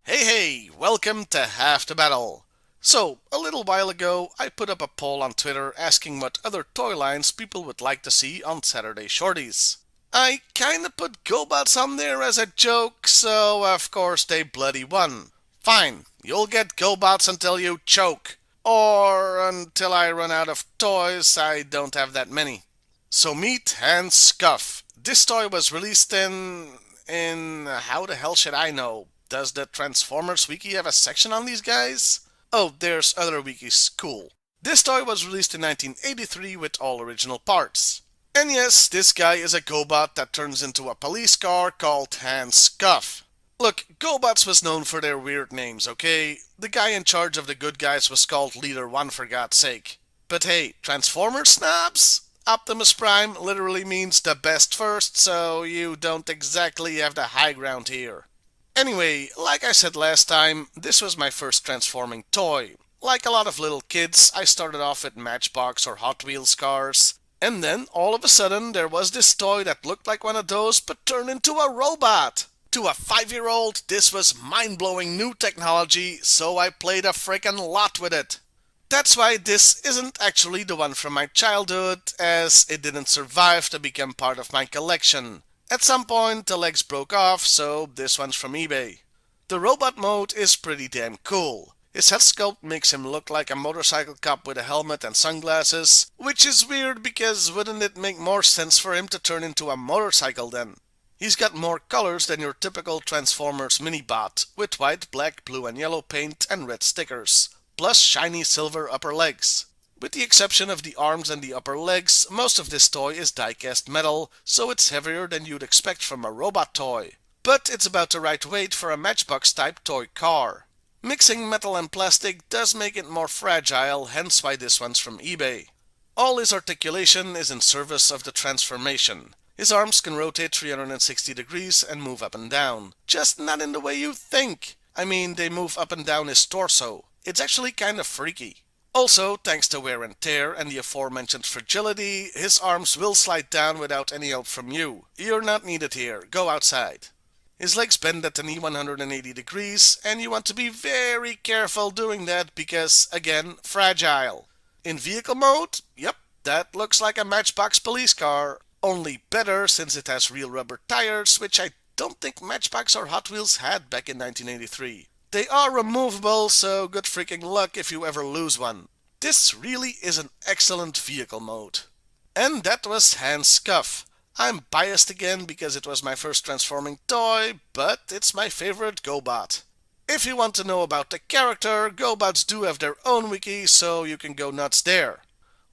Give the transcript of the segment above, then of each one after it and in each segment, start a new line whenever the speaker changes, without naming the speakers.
Hey, welcome to Half the Battle. So, a little while ago, I put up a poll on Twitter asking what other toy lines people would like to see on Saturday Shorties. I kinda put Gobots on there as a joke, so of course they bloody won. Fine, you'll get Gobots until you choke. Or until I run out of toys, I don't have that many. So meet Handcuff. This toy was released in how the hell should I know? Does the Transformers wiki have a section on these guys? Oh, there's other wikis. Cool. This toy was released in 1983 with all original parts. And yes, this guy is a Gobot that turns into a police car called Handcuff. Look, Gobots was known for their weird names, okay? The guy in charge of the good guys was called Leader 1 for God's sake. But hey, Transformers snobs? Optimus Prime literally means the best first, so you don't exactly have the high ground here. Anyway, like I said last time, this was my first transforming toy. Like a lot of little kids, I started off with Matchbox or Hot Wheels cars, and then all of a sudden there was this toy that looked like one of those but turned into a robot. To a 5-year-old, this was mind-blowing new technology, so I played a frickin' lot with it. That's why this isn't actually the one from my childhood, as it didn't survive to become part of my collection. At some point, the legs broke off, so this one's from eBay. The robot mode is pretty damn cool. His head sculpt makes him look like a motorcycle cop with a helmet and sunglasses, which is weird because wouldn't it make more sense for him to turn into a motorcycle then? He's got more colors than your typical Transformers mini-bot, with white, black, blue and yellow paint and red stickers, plus shiny silver upper legs. With the exception of the arms and the upper legs, most of this toy is die-cast metal, so it's heavier than you'd expect from a robot toy. But it's about the right weight for a Matchbox-type toy car. Mixing metal and plastic does make it more fragile, hence why this one's from eBay. All his articulation is in service of the transformation. His arms can rotate 360 degrees and move up and down, just not in the way you think. I mean, they move up and down his torso. It's actually kind of freaky. Also, thanks to wear and tear and the aforementioned fragility, his arms will slide down without any help from you. You're not needed here, go outside. His legs bend at the knee 180 degrees, and you want to be very careful doing that because, again, fragile. In vehicle mode, yep, that looks like a Matchbox police car. Only better since it has real rubber tires, which I don't think Matchbox or Hot Wheels had back in 1983. They are removable, so good freaking luck if you ever lose one. This really is an excellent vehicle mode. And that was Handcuff. I'm biased again because it was my first transforming toy, but it's my favorite Gobot. If you want to know about the character, Gobots do have their own wiki, so you can go nuts there.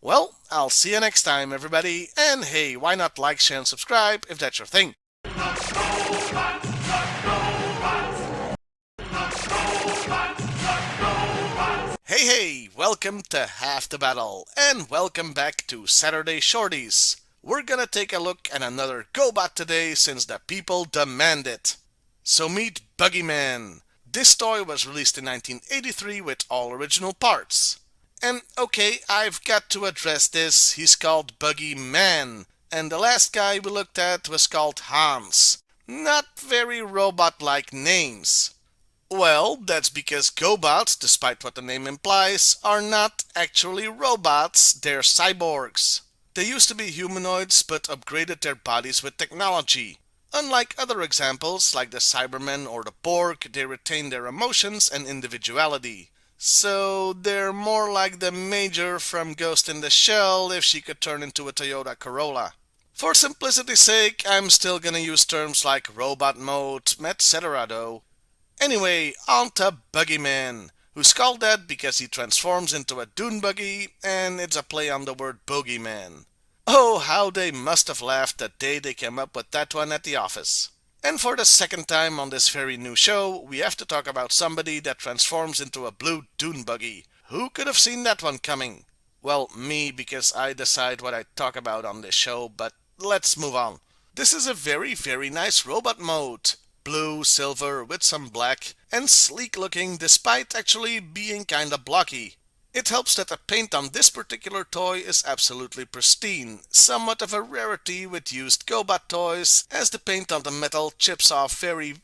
Well, I'll see you next time, everybody, and hey, why not like, share, and subscribe if that's your thing. Hey, welcome to Half the Battle, and welcome back to Saturday Shorties. We're gonna take a look at another Gobot today since the people demand it. So meet Buggyman. This toy was released in 1983 with all original parts. And okay, I've got to address this, he's called Buggyman, and the last guy we looked at was called Hans. Not very robot-like names. Well, that's because Gobots, despite what the name implies, are not actually robots, they're cyborgs. They used to be humanoids but upgraded their bodies with technology. Unlike other examples like the Cybermen or the Borg, they retain their emotions and individuality. So they're more like the Major from Ghost in the Shell if she could turn into a Toyota Corolla. For simplicity's sake, I'm still gonna use terms like robot mode, etc. though. Anyway, on to Buggyman, who's called that because he transforms into a dune buggy, and it's a play on the word bogeyman. Oh, how they must have laughed the day they came up with that one at the office. And for the second time on this very new show, we have to talk about somebody that transforms into a blue dune buggy. Who could have seen that one coming? Well, me, because I decide what I talk about on this show, but let's move on. This is a very, very nice robot mode. Blue, silver, with some black, and sleek looking despite actually being kinda blocky. It helps that the paint on this particular toy is absolutely pristine, somewhat of a rarity with used Gobot toys, as the paint on the metal chips off very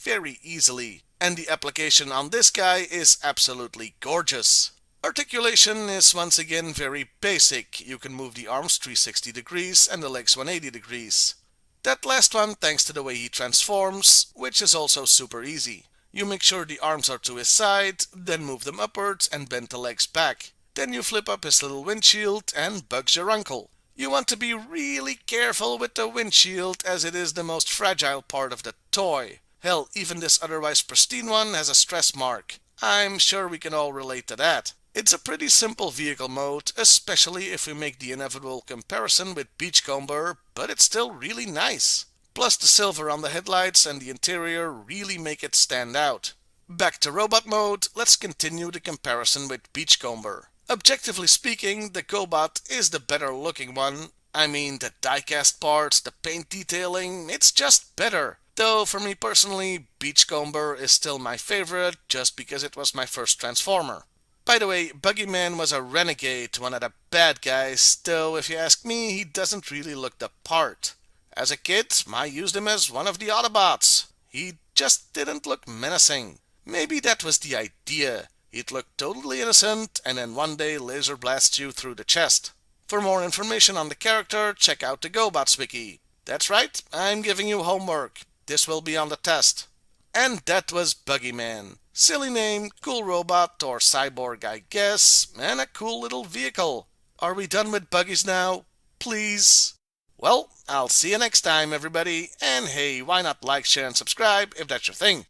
easily, and the application on this guy is absolutely gorgeous. Articulation is once again very basic. You can move the arms 360 degrees and the legs 180 degrees. That last one thanks to the way he transforms, which is also super easy. You make sure the arms are to his side, then move them upwards and bend the legs back. Then you flip up his little windshield and bugs your uncle. You want to be really careful with the windshield as it is the most fragile part of the toy. Hell, even this otherwise pristine one has a stress mark. I'm sure we can all relate to that. It's a pretty simple vehicle mode, especially if we make the inevitable comparison with Beachcomber, but it's still really nice. Plus the silver on the headlights and the interior really make it stand out. Back to robot mode, let's continue the comparison with Beachcomber. Objectively speaking, the Gobot is the better looking one. I mean, the diecast parts, the paint detailing, it's just better. Though for me personally, Beachcomber is still my favorite just because it was my first Transformer. By the way, Buggyman was a renegade, one of the bad guys, though if you ask me, he doesn't really look the part. As a kid, I used him as one of the Autobots. He just didn't look menacing. Maybe that was the idea. He'd look totally innocent and then one day laser blast you through the chest. For more information on the character, check out the Gobots wiki. That's right, I'm giving you homework. This will be on the test. And that was Buggyman. Silly name, cool robot or cyborg I guess, and a cool little vehicle. Are we done with buggies now? Please? Well, I'll see you next time everybody, and hey, why not like, share and subscribe if that's your thing.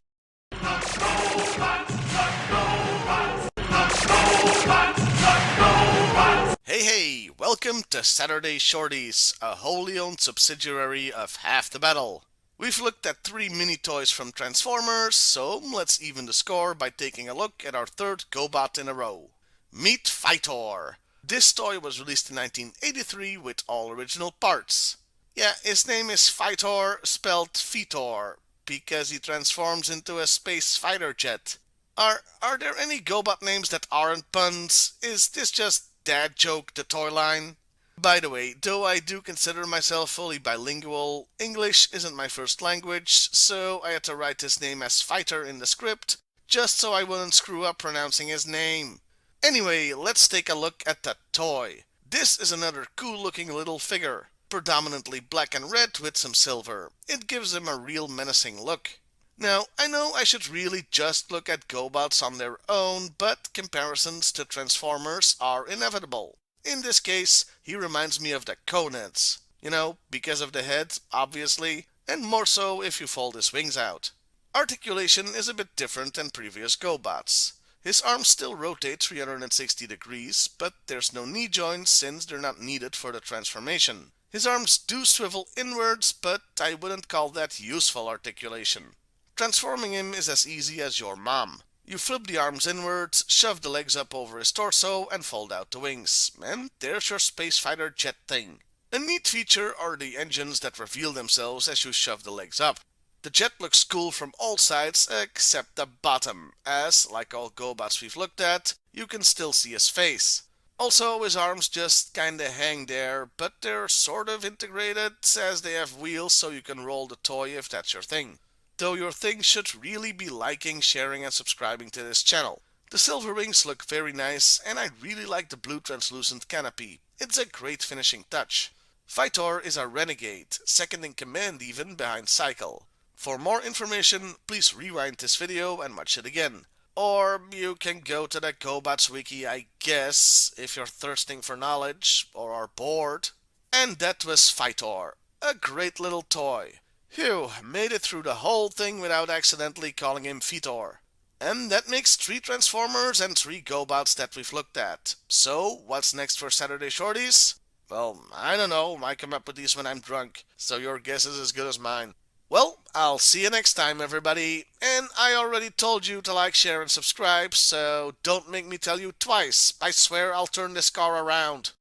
Hey, welcome to Saturday Shorties, a wholly owned subsidiary of Half the Battle. We've looked at 3 mini toys from Transformers, so let's even the score by taking a look at our third Gobot in a row. Meet Phor. This toy was released in 1983 with all original parts. Yeah, his name is Phor, spelled Fetor, because he transforms into a space fighter jet. Are there any Gobot names that aren't puns? Is this just Dad Joke the toy line? By the way, though I do consider myself fully bilingual, English isn't my first language, so I had to write his name as Fighter in the script, just so I wouldn't screw up pronouncing his name. Anyway, let's take a look at the toy. This is another cool looking little figure, predominantly black and red with some silver. It gives him a real menacing look. Now, I know I should really just look at Gobots on their own, but comparisons to Transformers are inevitable. In this case, he reminds me of the Coneheads. You know, because of the head, obviously, and more so if you fold his wings out. Articulation is a bit different than previous Gobots. His arms still rotate 360 degrees, but there's no knee joints since they're not needed for the transformation. His arms do swivel inwards, but I wouldn't call that useful articulation. Transforming him is as easy as your mom. You flip the arms inwards, shove the legs up over his torso, and fold out the wings. And there's your space fighter jet thing. A neat feature are the engines that reveal themselves as you shove the legs up. The jet looks cool from all sides except the bottom, as, like all Gobots we've looked at, you can still see his face. Also, his arms just kinda hang there, but they're sort of integrated, as they have wheels so you can roll the toy if that's your thing. Though your thing should really be liking, sharing and subscribing to this channel. The silver wings look very nice, and I really like the blue translucent canopy. It's a great finishing touch. Phor is a renegade, second in command even behind Cycle. For more information, please rewind this video and watch it again. Or you can go to the Gobots wiki, I guess, if you're thirsting for knowledge or are bored. And that was Phor, a great little toy. Phew, made it through the whole thing without accidentally calling him Phor. And that makes 3 Transformers and 3 Gobots that we've looked at. So, what's next for Saturday Shorties? Well, I don't know, I come up with these when I'm drunk, so your guess is as good as mine. Well, I'll see you next time everybody, and I already told you to like, share and subscribe, so don't make me tell you twice. I swear I'll turn this car around.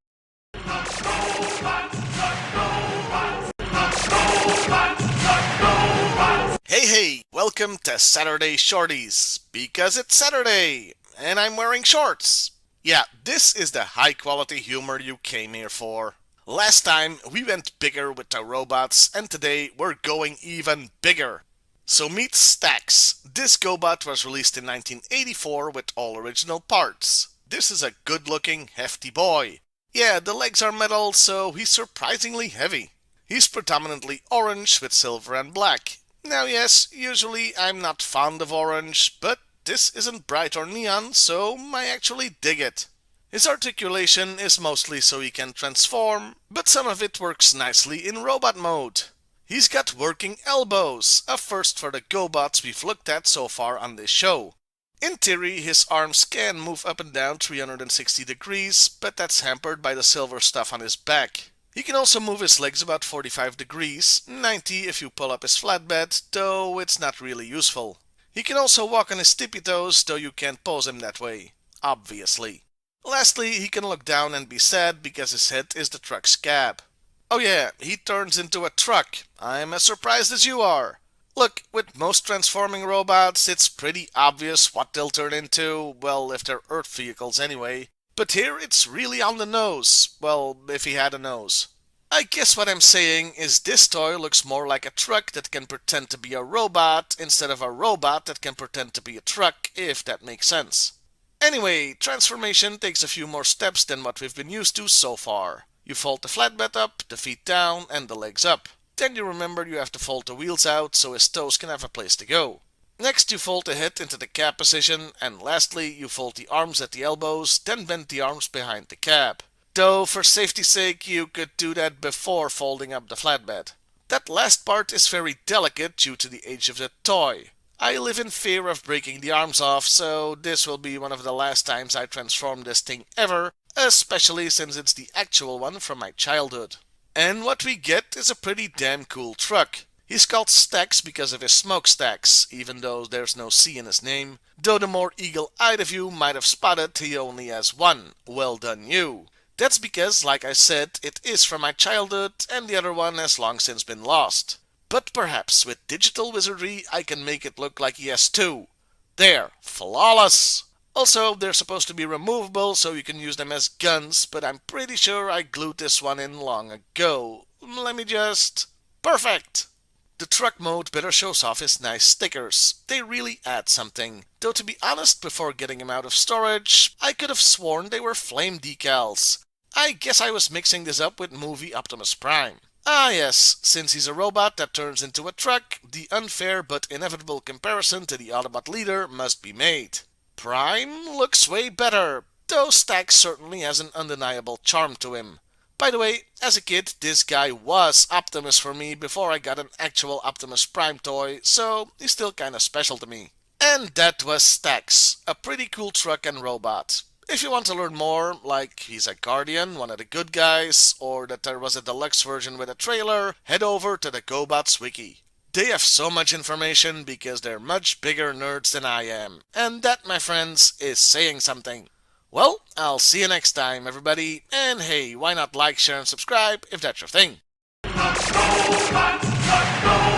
Hey, welcome to Saturday Shorties, because it's Saturday, and I'm wearing shorts. Yeah, this is the high quality humor you came here for. Last time we went bigger with the robots, and today we're going even bigger. So meet Stax. This Gobot was released in 1984 with all original parts. This is a good looking, hefty boy. Yeah, the legs are metal, so he's surprisingly heavy. He's predominantly orange with silver and black. Now yes, usually I'm not fond of orange, but this isn't bright or neon, so I actually dig it. His articulation is mostly so he can transform, but some of it works nicely in robot mode. He's got working elbows, a first for the GoBots we've looked at so far on this show. In theory, his arms can move up and down 360 degrees, but that's hampered by the silver stuff on his back. He can also move his legs about 45 degrees, 90 if you pull up his flatbed, though it's not really useful. He can also walk on his tippy toes, though you can't pose him that way. Obviously. Lastly, he can look down and be sad because his head is the truck's cab. Oh yeah, he turns into a truck. I'm as surprised as you are. Look, with most transforming robots, it's pretty obvious what they'll turn into, well, if they're Earth vehicles anyway. But here it's really on the nose. Well, if he had a nose. I guess what I'm saying is this toy looks more like a truck that can pretend to be a robot instead of a robot that can pretend to be a truck, if that makes sense. Anyway, transformation takes a few more steps than what we've been used to so far. You fold the flatbed up, the feet down, and the legs up. Then you remember you have to fold the wheels out so his toes can have a place to go. Next you fold the head into the cab position, and lastly you fold the arms at the elbows, then bend the arms behind the cab. Though for safety's sake you could do that before folding up the flatbed. That last part is very delicate due to the age of the toy. I live in fear of breaking the arms off, so this will be one of the last times I transform this thing ever, especially since it's the actual one from my childhood. And what we get is a pretty damn cool truck. He's called Stax because of his smokestacks, even though there's no C in his name, though the more eagle-eyed of you might have spotted he only has one. Well done you. That's because, like I said, it is from my childhood and the other one has long since been lost. But perhaps with digital wizardry I can make it look like he has two. There, flawless! Also, they're supposed to be removable so you can use them as guns, but I'm pretty sure I glued this one in long ago. Let me just... Perfect! The truck mode better shows off his nice stickers. They really add something. Though to be honest, before getting him out of storage, I could have sworn they were flame decals. I guess I was mixing this up with movie Optimus Prime. Ah yes, since he's a robot that turns into a truck, the unfair but inevitable comparison to the Autobot leader must be made. Prime looks way better, though Stax certainly has an undeniable charm to him. By the way, as a kid, this guy was Optimus for me before I got an actual Optimus Prime toy, so he's still kinda special to me. And that was Stax, a pretty cool truck and robot. If you want to learn more, like he's a Guardian, one of the good guys, or that there was a deluxe version with a trailer, head over to the Gobots wiki. They have so much information because they're much bigger nerds than I am. And that, my friends, is saying something. Well, I'll see you next time, everybody. And hey, why not like, share, and subscribe if that's your thing? Let's go, let's go.